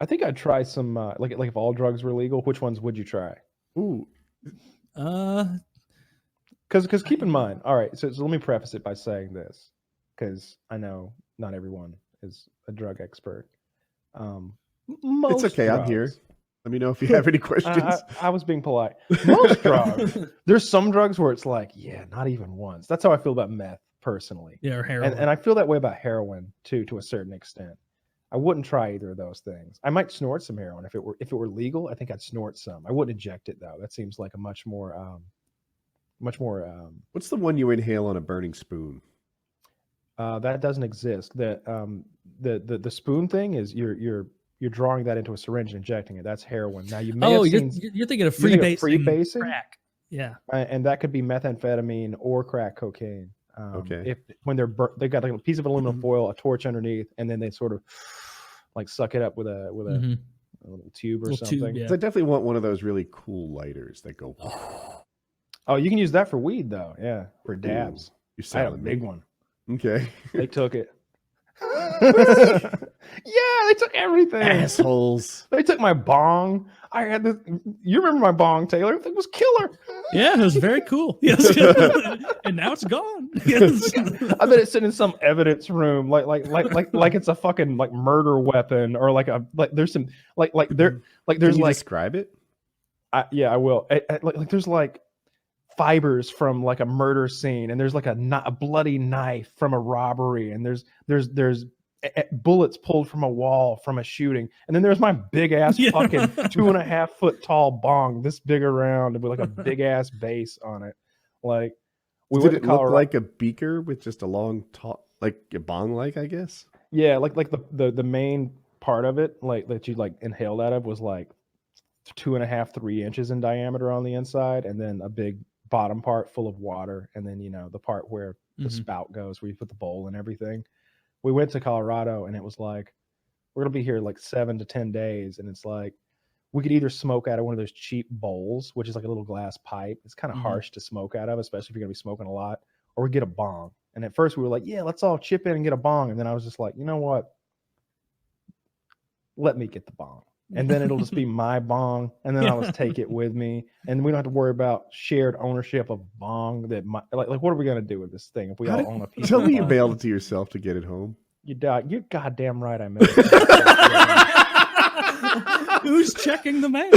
I think I'd try some like if all drugs were legal, which ones would you try? Ooh. Because keep in mind, all right. So let me preface it by saying this, because I know not everyone is a drug expert. Most It's okay. drugs, I'm here. Let me know if you have any questions. I was being polite. Most drugs, there's some drugs where it's like, yeah, not even once. That's how I feel about meth personally. Yeah, or heroin. And I feel that way about heroin too, to a certain extent. I wouldn't try either of those things. I might snort some heroin if it were legal. I think I'd snort some. I wouldn't inject it though. That seems like a much more. What's the one you inhale on a burning spoon? That doesn't exist. The spoon thing is you're drawing that into a syringe and injecting it. That's heroin. Now you may have seen, you're thinking of freebasing crack. Yeah, and that could be methamphetamine or crack cocaine. Okay. If when they've got like a piece of aluminum foil, a torch underneath, and then they sort of like suck it up with a little tube or something. Tube, yeah. So I definitely want one of those really cool lighters that go. Oh, you can use that for weed though. Yeah, for dabs. You're I had a selling big me. one. Okay. They took it. Yeah, they took everything. Assholes. They took my bong. I had this. You remember my bong, Taylor? It was killer. Yeah, it was very cool. Yes. And now it's gone. Yes. I bet it's sitting in some evidence room, like it's a fucking like murder weapon, or like there's some there's Can you describe it? Yeah, I will. Like there's like fibers from like a murder scene, and there's like a bloody knife from a robbery, and there's bullets pulled from a wall from a shooting, and then there's my big ass fucking 2.5 foot tall bong, this big around with like a big ass base on it. Like Did it look like a beaker with just a long top, like a bong, like I guess? Yeah, like the main part of it, like that you like inhaled out of, was like 2.5-3 inches in diameter on the inside, and then a big bottom part full of water, and then the part where the spout goes, where you put the bowl and everything. We went to Colorado, and it was like, we're gonna be here like 7 to 10 days, and it's like we could either smoke out of one of those cheap bowls, which is like a little glass pipe. It's kind of harsh to smoke out of, especially if you're gonna be smoking a lot, or we get a bong. And at first we were like, yeah, let's all chip in and get a bong. And then I was just like, you know what? Let me get the bong. And then it'll just be my bong, and then I'll just take it with me, and we don't have to worry about shared ownership of bong. Like what are we gonna do with this thing if we all own a piece? Tell me you mailed it to yourself to get it home. You died. You're goddamn right. I made it. Who's checking the mail?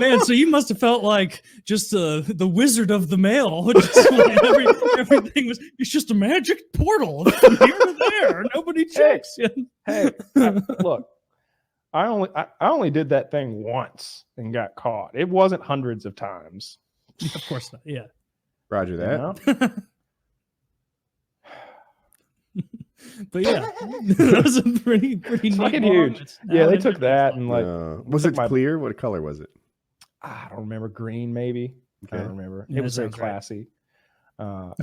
Man, so you must have felt like just the wizard of the mail. Just like everything was, it's just a magic portal from here to there. Nobody checks. Hey, look, I only did that thing once and got caught. It wasn't hundreds of times. Of course not. Yeah. Roger that. But yeah, that was a pretty neat fucking huge. Yeah, they took that and like. Was it clear? What color was it? I don't remember. Green, maybe. Okay. I don't remember. It was very classy. Now,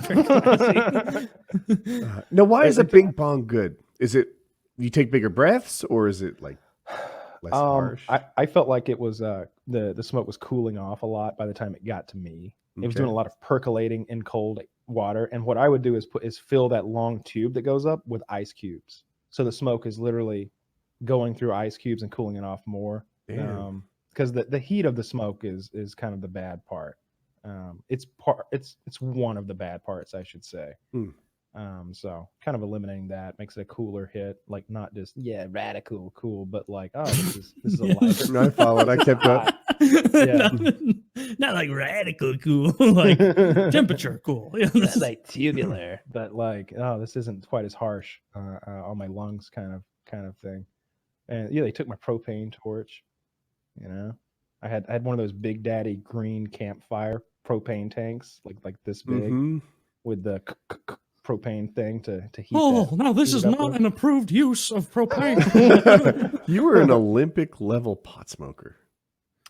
why is a big bong good? Is it you take bigger breaths, or is it like less harsh? I felt like it was the smoke was cooling off a lot by the time it got to me. It was doing a lot of percolating in cold water, and what I would do is fill that long tube that goes up with ice cubes, so the smoke is literally going through ice cubes and cooling it off more. Because the heat of the smoke is kind of the bad part. It's one of the bad parts, I should say. So kind of eliminating that makes it a cooler hit, like not just radical cool, but like, oh, this is a lighter. No, I followed. I kept up. Yeah. Not like radical cool, like temperature cool. Not like tubular, but like, oh, this isn't quite as harsh on my lungs, kind of thing. And yeah, they took my propane torch. I had one of those Big Daddy green campfire propane tanks, like this big, with the propane thing to heat. Now this is not an approved use of propane. You were an Olympic level pot smoker.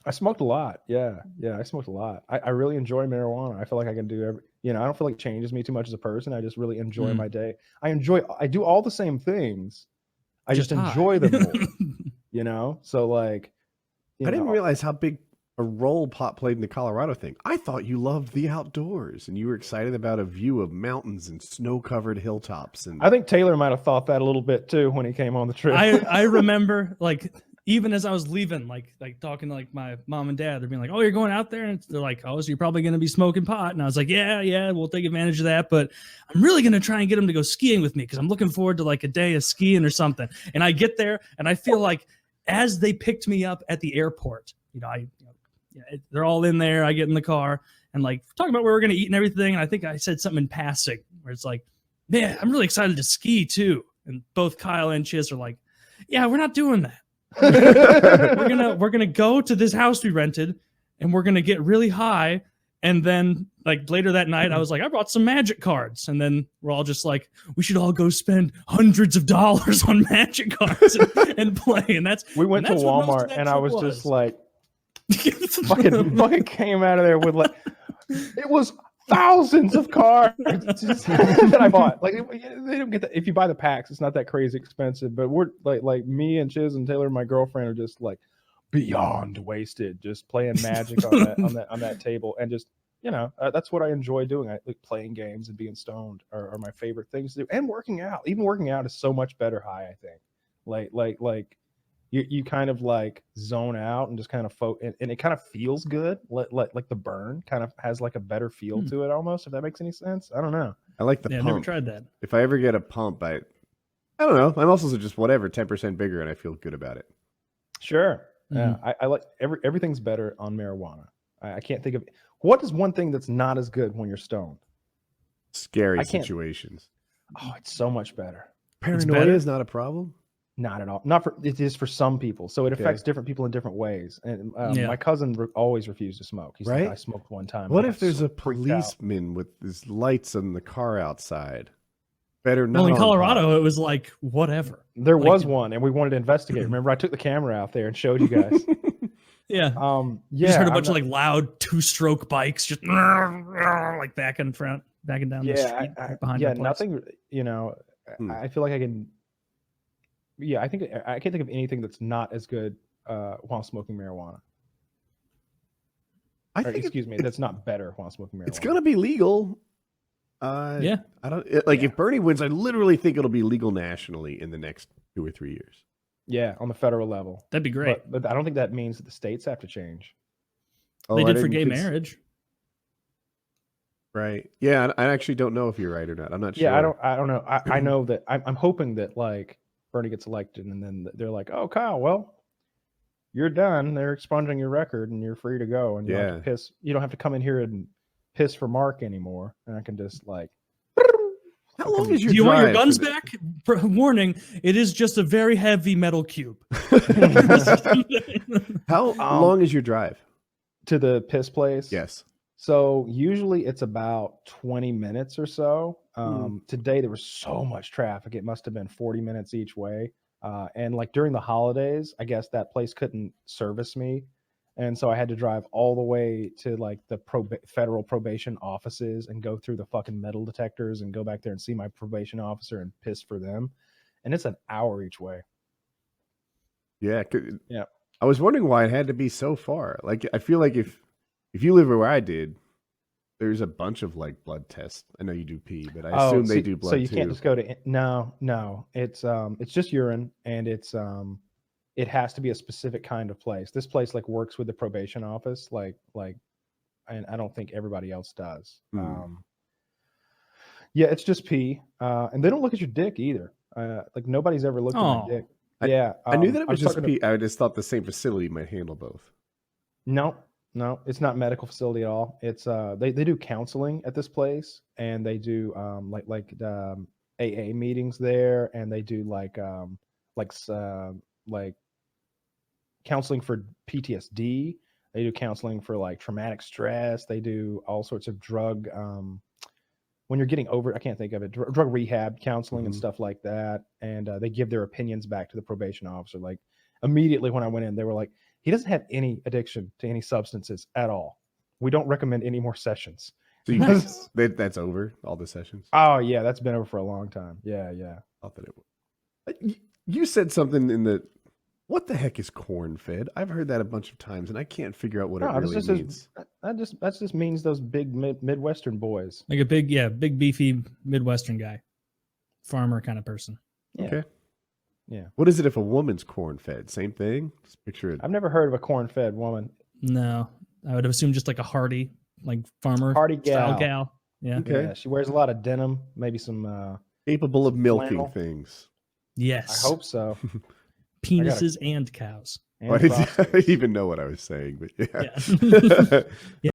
I smoked a lot. Yeah, I smoked a lot. I really enjoy marijuana. I feel like I can do I don't feel like it changes me too much as a person. I just really enjoy my day. I do all the same things. I just enjoy them more. So like, I didn't realize how big a role played in the Colorado thing. I thought you loved the outdoors and you were excited about a view of mountains and snow-covered hilltops. And I think Taylor might have thought that a little bit too when he came on the trip. I remember like even as I was leaving, like talking to like my mom and dad, they're being like, "Oh, you're going out there," and they're like, "Oh, so you're probably going to be smoking pot." And I was like, "Yeah, we'll take advantage of that." But I'm really going to try and get them to go skiing with me because I'm looking forward to like a day of skiing or something. And I get there and I feel like as they picked me up at the airport, they're all in there. I get in the car and like talking about where we're going to eat and everything. And I think I said something in passing where it's like, "Man, I'm really excited to ski too." And both Kyle and Chiz are like, "Yeah, we're not doing that. we're gonna go to this house we rented and we're gonna get really high." And then like later that night I was like, "I brought some magic cards." And then we're all just like, "We should all go spend hundreds of dollars on magic cards and play." And we went to Walmart and I was just like fucking came out of there with like it was thousands of cards that I bought. Like they don't get that if you buy the packs, it's not that crazy expensive. But we're like me and Chiz and Taylor, my girlfriend, are just like beyond wasted, just playing Magic on that table, and just that's what I enjoy doing. I like playing games and being stoned are my favorite things to do, and working out. Even working out is so much better high. I think like you kind of like zone out and just kind of and it kind of feels good. Like the burn kind of has like a better feel to it almost, if that makes any sense. I don't know. I like the pump. I've never tried that. If I ever get a pump, I don't know. My muscles are just whatever, 10% bigger, and I feel good about it. Sure. Yeah. I like everything's better on marijuana. I can't think of what is one thing that's not as good when you're stoned. Scary situations. Oh, it's so much better. Paranoia is not a problem. Not at all. It is for some people. So it affects different people in different ways. And my cousin always refused to smoke. He's like, I smoked one time. What if there's a policeman with his lights on the car outside? Better not. Well, in Colorado, it was like whatever. There was one, and we wanted to investigate. Remember, I took the camera out there and showed you guys. Yeah. You just heard a bunch of like loud 2-stroke bikes just like backing down the street behind. Yeah, nothing. I feel like I can. Yeah, I think I can't think of anything that's not as good while smoking marijuana. Excuse me, that's not better while smoking marijuana. It's gonna be legal. I don't if Bernie wins, I literally think it'll be legal nationally in the next 2 or 3 years. Yeah, on the federal level. That'd be great. But I don't think that means that the states have to change. They did for gay marriage. Right. Yeah, I actually don't know if you're right or not. I'm not sure. Yeah, I don't know. I know that I'm hoping that like Bernie gets elected and then they're like, "Oh, Kyle, well, you're done. They're expunging your record and you're free to go, and you don't have to piss. You don't have to come in here and piss for Mark anymore." And I can just like, how long is your Do you want your guns back? Warning, it is just a very heavy metal cube. How long is your drive to the piss place? Yes. So usually it's about 20 minutes or so. Today there was so much traffic. It must have been 40 minutes each way. And like during the holidays, I guess that place couldn't service me. And so I had to drive all the way to like the federal probation offices and go through the fucking metal detectors and go back there and see my probation officer and piss for them. And it's an hour each way. Yeah. Yeah. I was wondering why it had to be so far. Like, I feel like if you live where I did, there's a bunch of like blood tests. I know you do pee, but I assume they do blood too. So you can't just go to no. It's just urine, and it has to be a specific kind of place. This place like works with the probation office, and I don't think everybody else does. Yeah, it's just pee, and they don't look at your dick either. Like nobody's ever looked at my dick. I knew that it was just pee. I just thought the same facility might handle both. No, it's not medical facility at all. It's they do counseling at this place, and they do AA meetings there, and they do like counseling for PTSD. They do counseling for like traumatic stress. They do all sorts of drug when you're getting over, I can't think of it, drug rehab counseling and stuff like that. And they give their opinions back to the probation officer. Like immediately when I went in, they were like, he doesn't have any addiction to any substances at all. We don't recommend any more sessions. So that's over, all the sessions? Oh, yeah, that's been over for a long time. Yeah. Thought that it was. You said something in the What the heck is corn fed? I've heard that a bunch of times, and I can't figure out what it No, really means. that just means those big Midwestern boys. Like a big beefy Midwestern guy, farmer kind of person. Yeah. Okay. Yeah. What is it if a woman's corn fed? Same thing? Just picture it. I've never heard of a corn-fed woman. No, I would assume just like a hardy, like farmer Hardy style gal. gal. Yeah. Okay. Yeah, she wears a lot of denim, maybe some. Capable of milking flannel. things. Yes. I hope so. Penises and cows. And I didn't prostates. even know what I was saying, but yeah. Yeah.